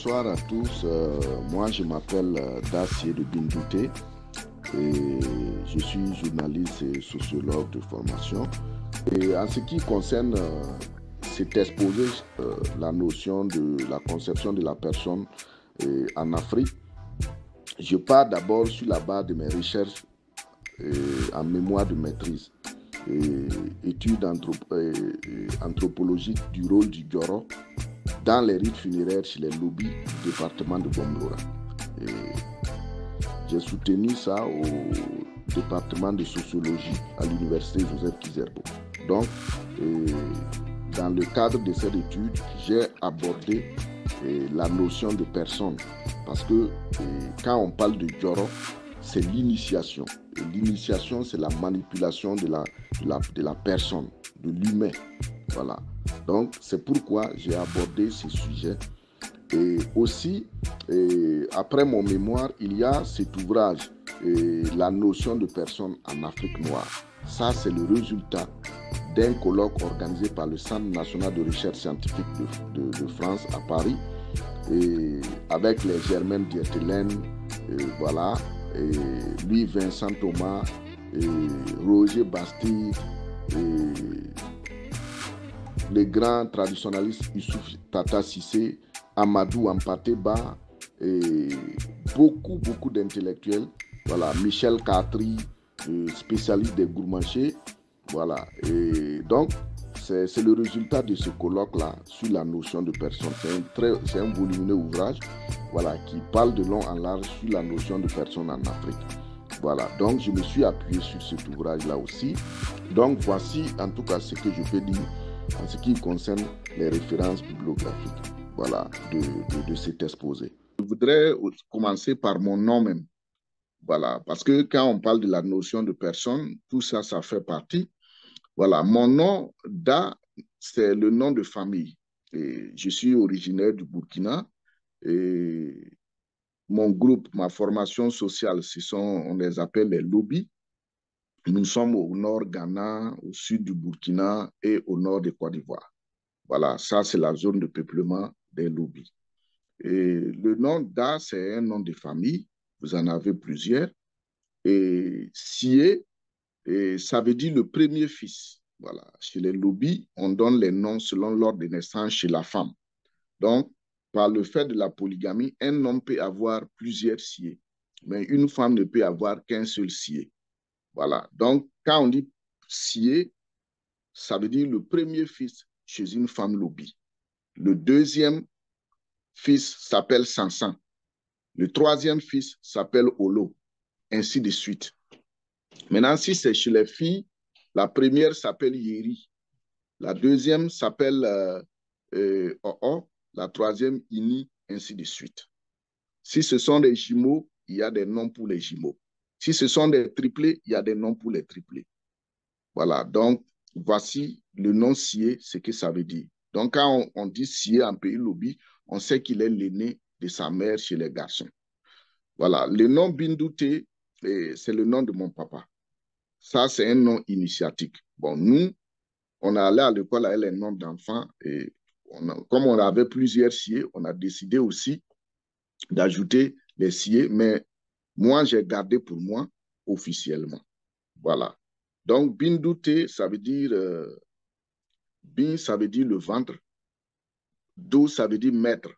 bonsoir à tous. Moi, je m'appelle Dacier de Bindouté et je suis journaliste et sociologue de formation. Et en ce qui concerne cet exposé, la notion de la conception de la personne en Afrique, je pars d'abord sur la base de mes recherches en mémoire de maîtrise. Études anthropologiques du rôle du Dioro dans les rites funéraires chez les lobbies du département de Bambilor. J'ai soutenu ça au département de sociologie à l'université Joseph Kizerbo. Donc, dans le cadre de cette étude, j'ai abordé la notion de personne. Parce que quand on parle de Dioro, c'est l'initiation. Et l'initiation, c'est la manipulation de la personne, de l'humain. Voilà. Donc, c'est pourquoi j'ai abordé ce sujet. Et aussi, après mon mémoire, il y a cet ouvrage, La notion de personne en Afrique noire. Ça, c'est le résultat d'un colloque organisé par le Centre national de recherche scientifique de France à Paris, et avec les Germaine Dieterlen, voilà, Louis Vincent Thomas, Roger Bastide, les grands traditionnalistes Youssouf Tata Cissé, Amadou Ampateba, et beaucoup d'intellectuels, voilà, Michel Catry, spécialiste des gourmanchers, voilà. Et donc, c'est le résultat de ce colloque-là sur la notion de personne. C'est un volumineux ouvrage, voilà, qui parle de long en large sur la notion de personne en Afrique. Voilà, donc je me suis appuyé sur cet ouvrage-là aussi. Donc voici en tout cas ce que je peux dire en ce qui concerne les références bibliographiques, voilà, de cet exposé. Je voudrais commencer par mon nom même, voilà, parce que quand on parle de la notion de personne, tout ça, ça fait partie. Voilà, mon nom, Da, c'est le nom de famille. Et je suis originaire du Burkina. Et mon groupe, ma formation sociale, on les appelle les lobbies. Nous sommes au nord Ghana, au sud du Burkina et au nord de Côte d'Ivoire. Voilà, ça c'est la zone de peuplement des lobbies. Et le nom Da, c'est un nom de famille. Vous en avez plusieurs. Et Sié, ça veut dire le premier fils. Voilà. Chez les lobbies, on donne les noms selon l'ordre de naissance chez la femme. Donc, par le fait de la polygamie, un homme peut avoir plusieurs siés, mais une femme ne peut avoir qu'un seul sié. Voilà. Donc, quand on dit sié, ça veut dire le premier fils chez une femme lobby. Le deuxième fils s'appelle Sansan. Le troisième fils s'appelle Olo, ainsi de suite. Maintenant, si c'est chez les filles, la première s'appelle Yeri, la deuxième s'appelle Oo, la troisième Ini, ainsi de suite. Si ce sont des jumeaux, il y a des noms pour les jumeaux. Si ce sont des triplés, il y a des noms pour les triplés. Voilà, donc voici le nom Sié, ce que ça veut dire. Donc quand on dit Sié en pays lobby, on sait qu'il est l'aîné de sa mère chez les garçons. Voilà, le nom Bindouté, c'est le nom de mon papa. Ça, c'est un nom initiatique. Bon, nous, on est allé à l'école avec les noms d'enfants et comme on avait plusieurs siés, on a décidé aussi d'ajouter les siés, mais moi, j'ai gardé pour moi officiellement. Voilà. Donc, Bindouté, ça veut dire, bin, ça veut dire le ventre, do, ça veut dire maître.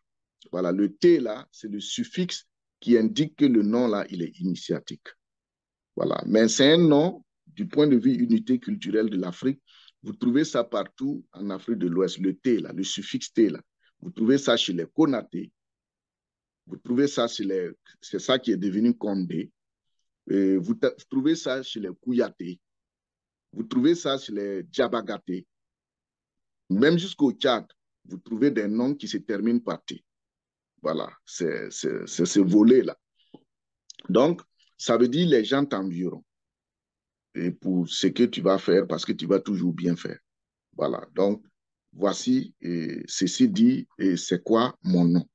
Voilà, le T là, c'est le suffixe qui indique que le nom là, il est initiatique. Voilà, mais c'est un nom du point de vue unité culturelle de l'Afrique. Vous trouvez ça partout en Afrique de l'Ouest, le T là, le suffixe T là. Vous trouvez ça chez les Konaté. Vous trouvez ça chez les, c'est ça qui est devenu Condé. Vous trouvez ça chez les Kouyaté. Vous trouvez ça chez les Djabagaté. Même jusqu'au Tchad, vous trouvez des noms qui se terminent par T. Voilà, c'est ce volet-là. Donc, ça veut dire les gens t'environ. Et pour ce que tu vas faire, parce que tu vas toujours bien faire. Voilà, donc, voici, ceci dit, c'est quoi mon nom.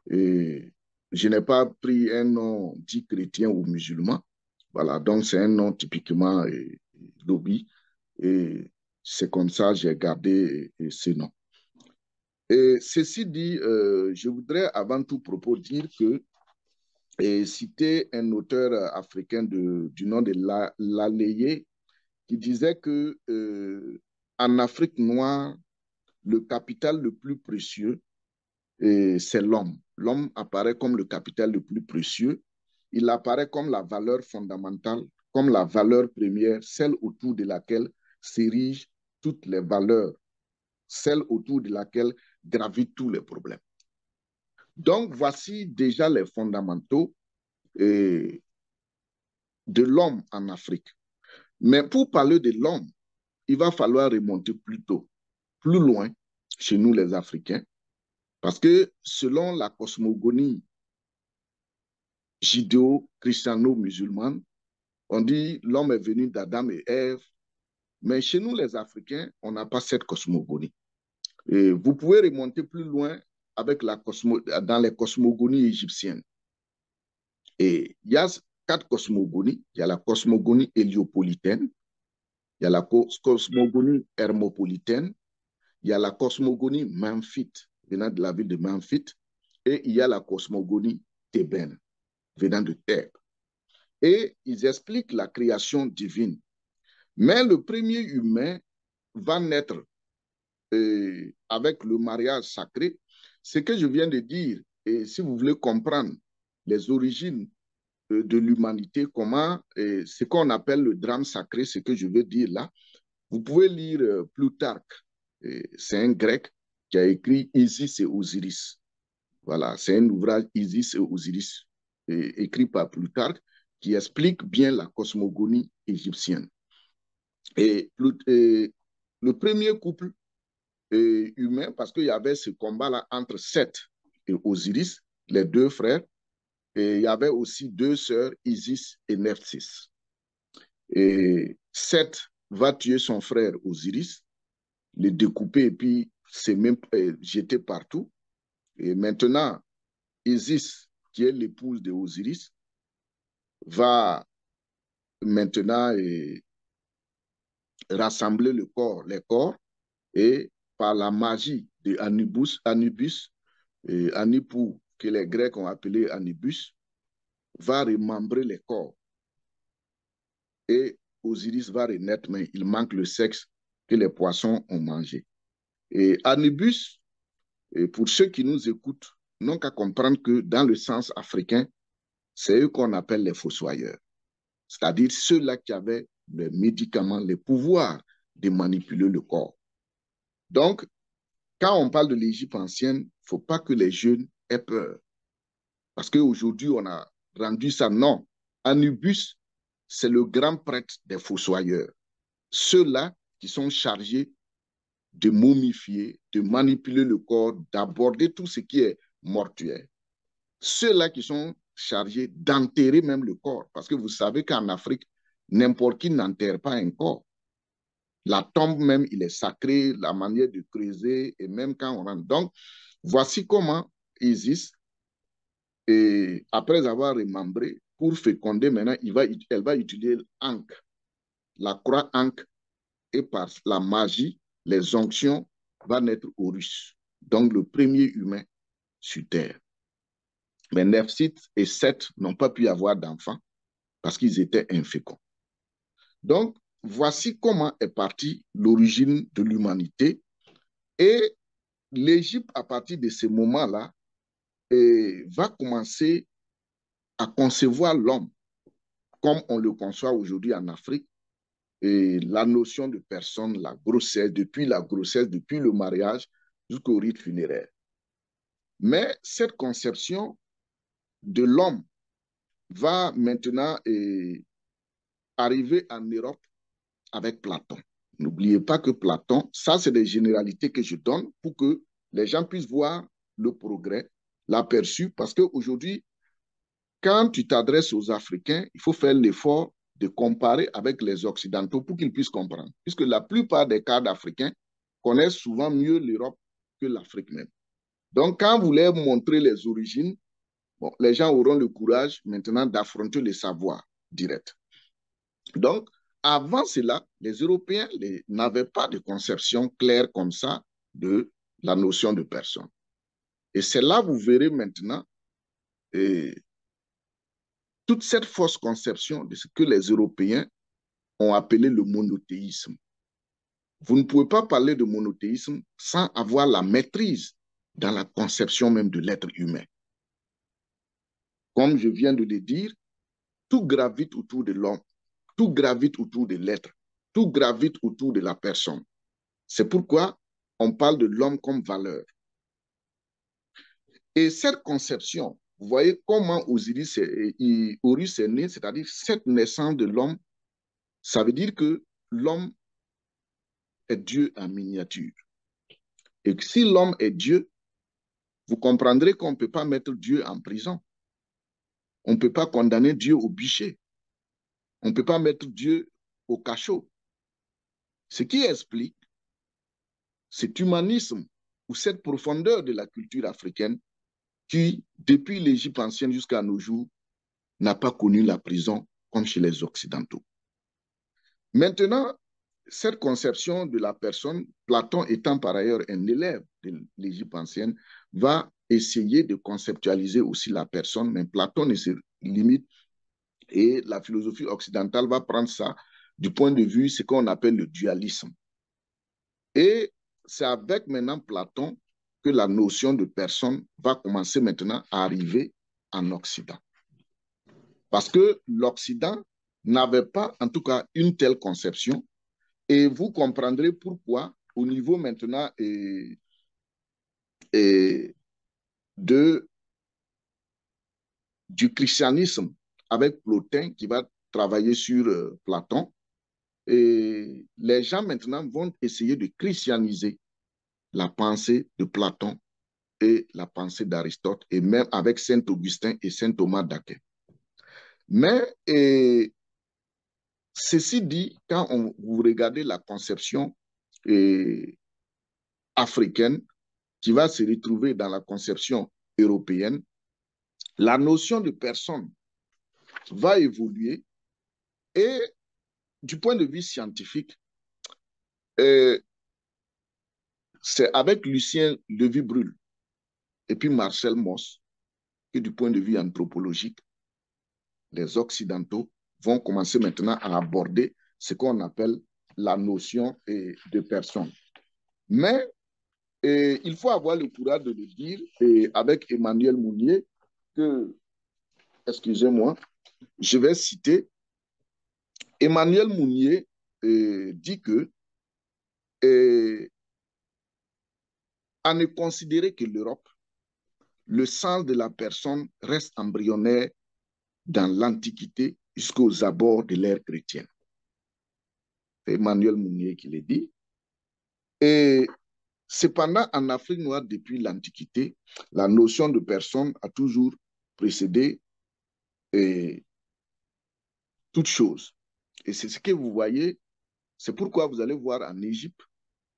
Et je n'ai pas pris un nom dit chrétien ou musulman. Voilà, donc c'est un nom typiquement lobby. Et c'est comme ça que j'ai gardé ce nom. Et ceci dit, je voudrais avant tout propos dire que et citer un auteur africain du nom de Laleye qui disait que en Afrique noire, le capital le plus précieux, c'est l'homme. L'homme apparaît comme le capital le plus précieux. Il apparaît comme la valeur fondamentale, comme la valeur première, celle autour de laquelle s'érigent toutes les valeurs, celle autour de laquelle gravitent tous les problèmes. Donc, voici déjà les fondamentaux de l'homme en Afrique. Mais pour parler de l'homme, il va falloir remonter plus tôt, plus loin, chez nous les Africains, parce que selon la cosmogonie judéo-christiano-musulmane, on dit l'homme est venu d'Adam et Ève, mais chez nous les Africains, on n'a pas cette cosmogonie. Et vous pouvez remonter plus loin avec dans les cosmogonies égyptiennes. Et il y a 4 cosmogonies. Il y a la cosmogonie héliopolitaine, il y a la cosmogonie hermopolitaine, il y a la cosmogonie memphite, venant de la ville de Memphis, et il y a la cosmogonie thébaine, venant de Thèbes. Et ils expliquent la création divine. Mais le premier humain va naître avec le mariage sacré. Ce que je viens de dire, et si vous voulez comprendre les origines de l'humanité, comment, ce qu'on appelle le drame sacré, ce que je veux dire là, vous pouvez lire Plutarque. C'est un grec qui a écrit Isis et Osiris. Voilà, c'est un ouvrage Isis et Osiris, écrit par Plutarque, qui explique bien la cosmogonie égyptienne. Et le premier couple humain, parce qu'il y avait ce combat-là entre Seth et Osiris, les 2 frères, et il y avait aussi 2 sœurs, Isis et Nephthys. Et Seth va tuer son frère Osiris, le découper et puis c'est même jeté partout. Et maintenant, Isis, qui est l'épouse de Osiris, va maintenant rassembler les corps, et par la magie de Anubis, Anipou, que les Grecs ont appelé Anubis, va remembrer les corps. Et Osiris va renaître, mais il manque le sexe que les poissons ont mangé. Et Anubis, pour ceux qui nous écoutent, n'ont qu'à comprendre que dans le sens africain, c'est eux qu'on appelle les fossoyeurs. C'est-à-dire ceux-là qui avaient les médicaments, les pouvoirs de manipuler le corps. Donc, quand on parle de l'Égypte ancienne, il ne faut pas que les jeunes aient peur. Parce qu'aujourd'hui, on a rendu ça non. Anubis, c'est le grand prêtre des fossoyeurs. Ceux-là qui sont chargés de momifier, de manipuler le corps, d'aborder tout ce qui est mortuaire. Ceux-là qui sont chargés d'enterrer même le corps. Parce que vous savez qu'en Afrique, n'importe qui n'enterre pas un corps. La tombe même, il est sacré, la manière de creuser, et même quand on rentre. Donc, voici comment Isis, et après avoir remembré, pour féconder maintenant, elle va utiliser l'Ankh, la croix Ankh, et par la magie, les onctions, va naître Horus. Donc, le premier humain sur Terre. Mais Nephthys et Seth n'ont pas pu avoir d'enfants parce qu'ils étaient inféconds. Donc, voici comment est partie l'origine de l'humanité. Et l'Égypte, à partir de ce moment-là, va commencer à concevoir l'homme comme on le conçoit aujourd'hui en Afrique. Et la notion de personne, la grossesse, depuis le mariage jusqu'au rite funéraire. Mais cette conception de l'homme va maintenant arriver en Europe avec Platon. N'oubliez pas que Platon, ça c'est des généralités que je donne pour que les gens puissent voir le progrès, l'aperçu, parce qu'aujourd'hui, quand tu t'adresses aux Africains, il faut faire l'effort de comparer avec les Occidentaux pour qu'ils puissent comprendre. Puisque la plupart des cadres africains connaissent souvent mieux l'Europe que l'Afrique même. Donc, quand vous leur montrez les origines, bon, les gens auront le courage maintenant d'affronter le savoir direct. Donc, avant cela, les Européens n'avaient pas de conception claire comme ça de la notion de personne. Et c'est là, vous verrez maintenant, toute cette fausse conception de ce que les Européens ont appelé le monothéisme. Vous ne pouvez pas parler de monothéisme sans avoir la maîtrise dans la conception même de l'être humain. Comme je viens de le dire, tout gravite autour de l'homme, tout gravite autour de l'être, tout gravite autour de la personne. C'est pourquoi on parle de l'homme comme valeur. Et cette conception, vous voyez comment Horus est né, c'est-à-dire cette naissance de l'homme, ça veut dire que l'homme est Dieu en miniature. Et si l'homme est Dieu, vous comprendrez qu'on ne peut pas mettre Dieu en prison. On ne peut pas condamner Dieu au bûcher. On ne peut pas mettre Dieu au cachot. Ce qui explique cet humanisme ou cette profondeur de la culture africaine qui, depuis l'Égypte ancienne jusqu'à nos jours, n'a pas connu la prison comme chez les Occidentaux. Maintenant, cette conception de la personne, Platon étant par ailleurs un élève de l'Égypte ancienne, va essayer de conceptualiser aussi la personne, mais Platon ne se limite et la philosophie occidentale va prendre ça du point de vue ce qu'on appelle le dualisme. Et c'est avec maintenant Platon que la notion de personne va commencer maintenant à arriver en Occident. Parce que l'Occident n'avait pas, en tout cas, une telle conception. Et vous comprendrez pourquoi, au niveau maintenant du christianisme, avec Plotin qui va travailler sur Platon, et les gens maintenant vont essayer de christianiser la pensée de Platon et la pensée d'Aristote, et même avec Saint Augustin et Saint Thomas d'Aquin. Mais ceci dit, quand vous regardez la conception africaine qui va se retrouver dans la conception européenne, la notion de personne va évoluer et du point de vue scientifique, c'est avec Lucien Lévy-Bruhl et puis Marcel Mauss que du point de vue anthropologique, les Occidentaux vont commencer maintenant à aborder ce qu'on appelle la notion de personne. Mais il faut avoir le courage de le dire avec Emmanuel Mounier que, excusez-moi, je vais citer Emmanuel Mounier dit que à ne considérer que l'Europe, le sens de la personne reste embryonnaire dans l'Antiquité jusqu'aux abords de l'ère chrétienne. C'est Emmanuel Mounier qui l'a dit. Et cependant, en Afrique noire, depuis l'Antiquité, la notion de personne a toujours précédé toute chose. Et c'est ce que vous voyez, c'est pourquoi vous allez voir en Égypte,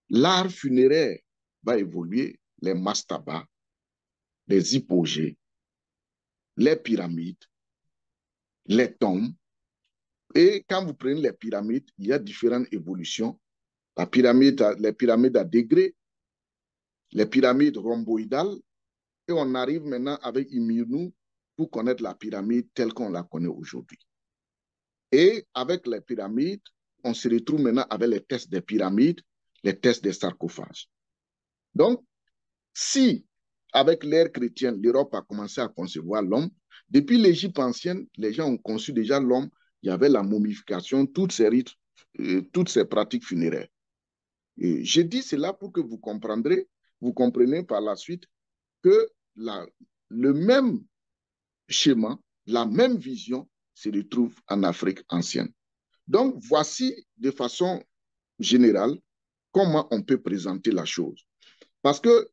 l'art funéraire va évoluer, les mastabas, les hypogées, les pyramides, les tombes. Et quand vous prenez les pyramides, il y a différentes évolutions. Les pyramides à degrés, les pyramides rhomboïdales, et on arrive maintenant avec Imirnou pour connaître la pyramide telle qu'on la connaît aujourd'hui. Et avec les pyramides, on se retrouve maintenant avec les tests des pyramides, les tests des sarcophages. Donc, si avec l'ère chrétienne, l'Europe a commencé à concevoir l'homme, depuis l'Égypte ancienne, les gens ont conçu déjà l'homme, il y avait la momification, toutes ces rites, toutes ces pratiques funéraires. Et je dis cela pour que vous compreniez par la suite que le même schéma, la même vision se retrouve en Afrique ancienne. Donc, voici de façon générale comment on peut présenter la chose. Parce que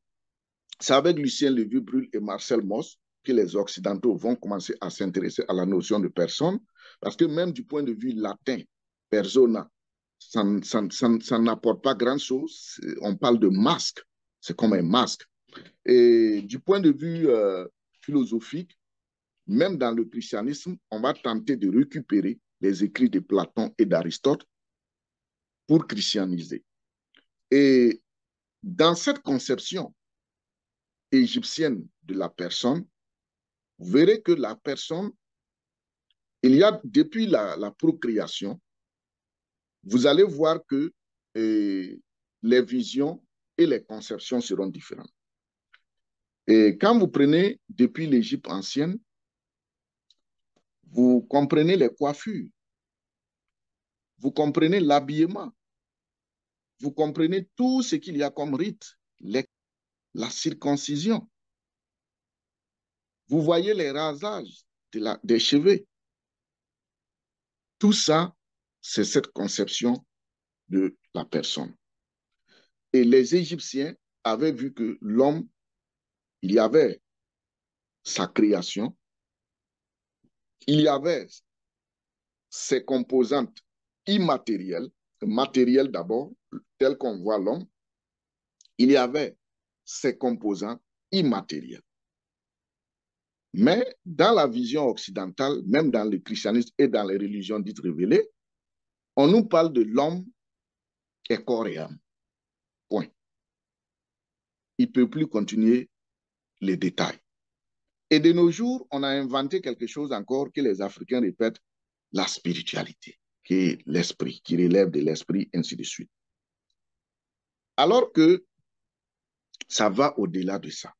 c'est avec Lucien Lévy-Bruhl et Marcel Mauss que les Occidentaux vont commencer à s'intéresser à la notion de personne, parce que même du point de vue latin, persona, ça n'apporte pas grand-chose. On parle de masque, c'est comme un masque. Et du point de vue philosophique, même dans le christianisme, on va tenter de récupérer les écrits de Platon et d'Aristote pour christianiser. Et dans cette conception égyptienne de la personne, vous verrez que la personne, il y a depuis la procréation, vous allez voir que les visions et les conceptions seront différentes. Et quand vous prenez depuis l'Égypte ancienne, vous comprenez les coiffures, vous comprenez l'habillement, vous comprenez tout ce qu'il y a comme rite, la circoncision. Vous voyez les rasages des cheveux. Tout ça, c'est cette conception de la personne. Et les Égyptiens avaient vu que l'homme, il y avait sa création, il y avait ses composantes immatérielles, matérielles d'abord, telles qu'on voit l'homme, il y avait ses composants immatériels. Mais dans la vision occidentale, même dans le christianisme et dans les religions dites révélées, on nous parle de l'homme est corps et âme. Point. Il ne peut plus continuer les détails. Et de nos jours, on a inventé quelque chose encore que les Africains répètent, la spiritualité, qui est l'esprit, qui relève de l'esprit, ainsi de suite. Alors que ça va au-delà de ça.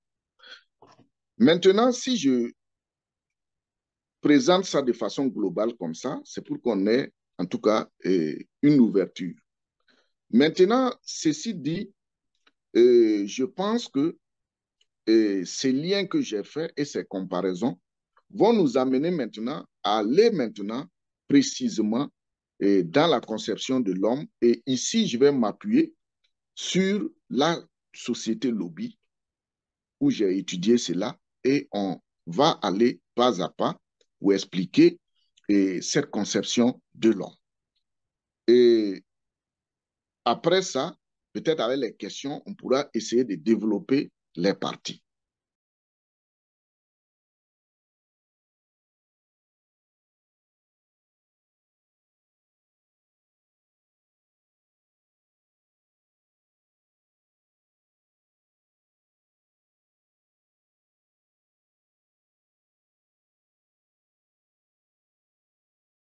Maintenant, si je présente ça de façon globale comme ça, c'est pour qu'on ait en tout cas une ouverture. Maintenant, ceci dit, je pense que ces liens que j'ai faits et ces comparaisons vont nous amener maintenant à aller maintenant précisément dans la conception de l'homme. Et ici, je vais m'appuyer sur la société lobby où j'ai étudié cela et on va aller pas à pas pour expliquer cette conception de l'homme. Et après ça, peut-être avec les questions, on pourra essayer de développer les parties.